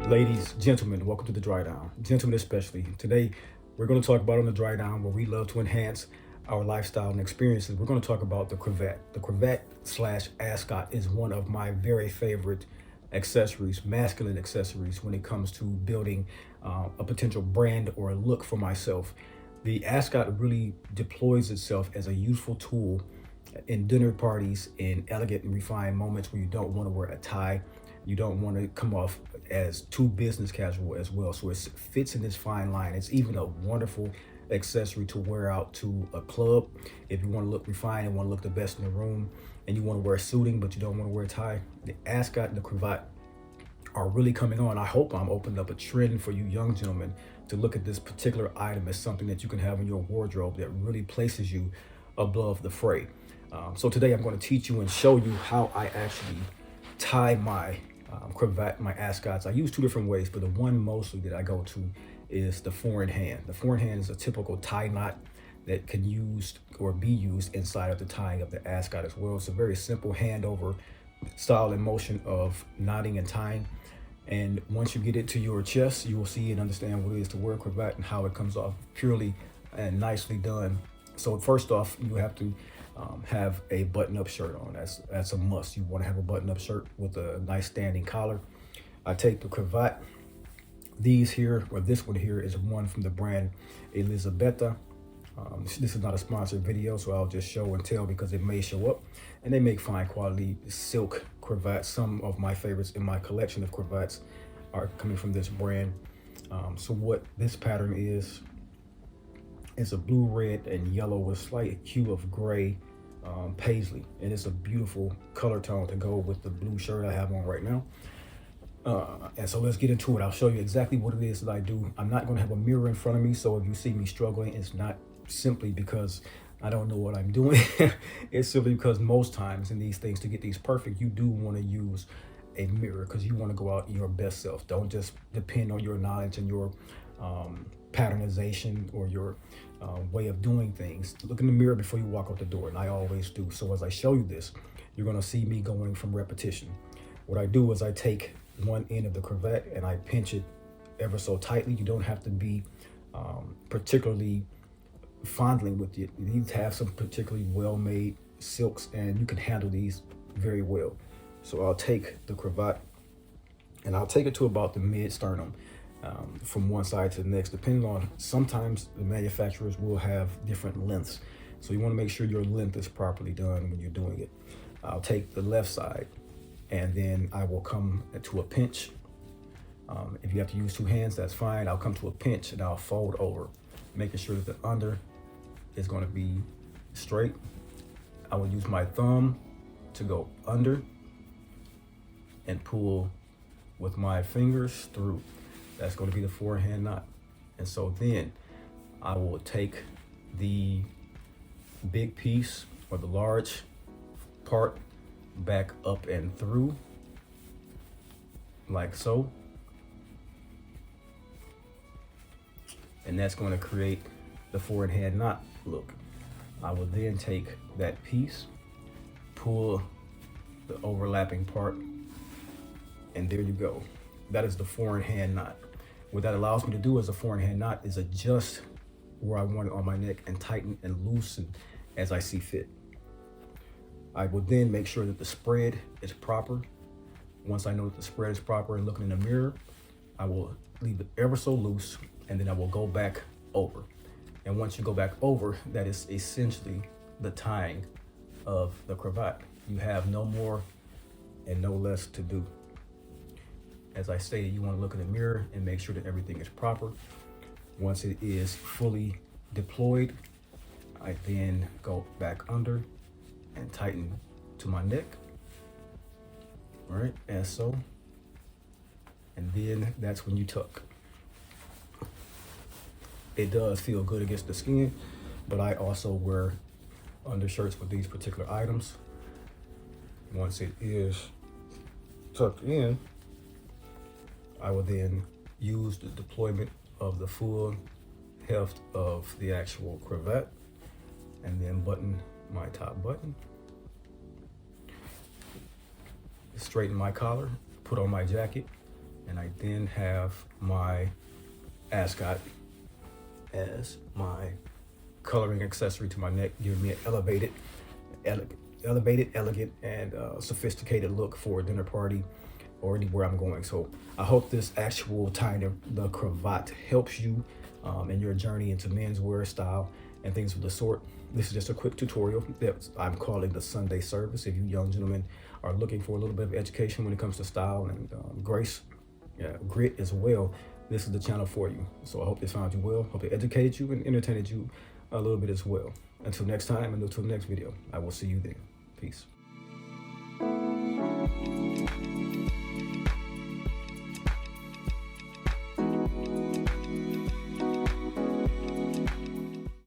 Ladies, gentlemen, welcome to the dry down. Gentlemen especially. Today, we're going to talk about on the dry down where we love to enhance our lifestyle and experiences. We're going to talk about the cravat. The cravat slash ascot is one of my very favorite accessories, masculine accessories, when it comes to building a potential brand or a look for myself. The ascot really deploys itself as a useful tool in dinner parties, in elegant and refined moments where you don't want to wear a tie. You don't want to come off as too business casual as well. So it fits in this fine line. It's even a wonderful accessory to wear out to a club. If you want to look refined and want to look the best in the room and you want to wear suiting, but you don't want to wear a tie, the ascot and the cravat are really coming on. I hope I'm opening up a trend for you young gentlemen to look at this particular item as something that you can have in your wardrobe that really places you above the fray. So today I'm going to teach you and show you how I actually tie my cravat, my ascots. I use two different ways, but the one mostly that I go to is the four in hand. The four in hand is a typical tie knot that can use or be used inside of the tying of the ascot as well. It's a very simple handover style and motion of knotting and tying. And once you get it to your chest, you will see and understand what it is to wear a cravat and how it comes off purely and nicely done. So first off, you have to have a button-up shirt on. That's a must. You want to have a button-up shirt with a nice standing collar. I take the cravat. These here, or this one here, is one from the brand Elisabetta. This is not a sponsored video, so I'll just show and tell because it may show up. And they make fine quality silk cravats. Some of my favorites in my collection of cravats are coming from this brand. So what this pattern is a blue, red, and yellow with slight hue of gray paisley, and it's a beautiful color tone to go with the blue shirt I have on right now. And so let's get into it. I'll show you exactly what it is that I do. I'm not going to have a mirror in front of me, so if you see me struggling, it's not simply because I don't know what I'm doing. It's simply because most times in these things, to get these perfect, you do want to use a mirror because you want to go out your best self. Don't just depend on your knowledge and your patternization or your way of doing things. Look in the mirror before you walk out the door, and I always do. So as I show you this, you're going to see me going from repetition. What I do is I take one end of the cravat and I pinch it ever so tightly. You don't have to be particularly fondling with it. You need to have some particularly well-made silks, and you can handle these very well. So I'll take the cravat and I'll take it to about the mid-sternum. From one side to the next, depending on, sometimes the manufacturers will have different lengths. So you want to make sure your length is properly done when you're doing it. I'll take the left side and then I will come to a pinch. If you have to use two hands, that's fine. I'll come to a pinch and I'll fold over, making sure that the under is going to be straight. I will use my thumb to go under and pull with my fingers through. That's going to be the four-hand knot. And so then I will take the big piece or the large part back up and through like so. And that's going to create the four-hand knot look. I will then take that piece, pull the overlapping part, and there you go. That is the four-hand knot. What that allows me to do as a four-hand knot is adjust where I want it on my neck and tighten and loosen as I see fit. I will then make sure that the spread is proper. Once I know that the spread is proper and looking in the mirror, I will leave it ever so loose, and then I will go back over. And once you go back over, that is essentially the tying of the cravat. You have no more and no less to do. As I stated, you want to look in the mirror and make sure that everything is proper. Once it is fully deployed, I then go back under and tighten to my neck. All right, as so. And then that's when you tuck. It does feel good against the skin, but I also wear undershirts with these particular items. Once it is tucked in, I will then use the deployment of the full heft of the actual cravat and then button my top button, straighten my collar, put on my jacket, And I then have my Ascot as my coloring accessory to my neck, giving me an elevated, elegant, and sophisticated look for a dinner party or anywhere I'm going. So I hope this actual tying the cravat helps you in your journey into menswear style and things of the sort. This is just a quick tutorial that I'm calling the Sunday service. If you young gentlemen are looking for a little bit of education when it comes to style and grace, grit as well, this is the channel for you. So I hope this found you well. Hope it educated you and entertained you a little bit as well. Until next time and until the next video, I will see you then. Peace.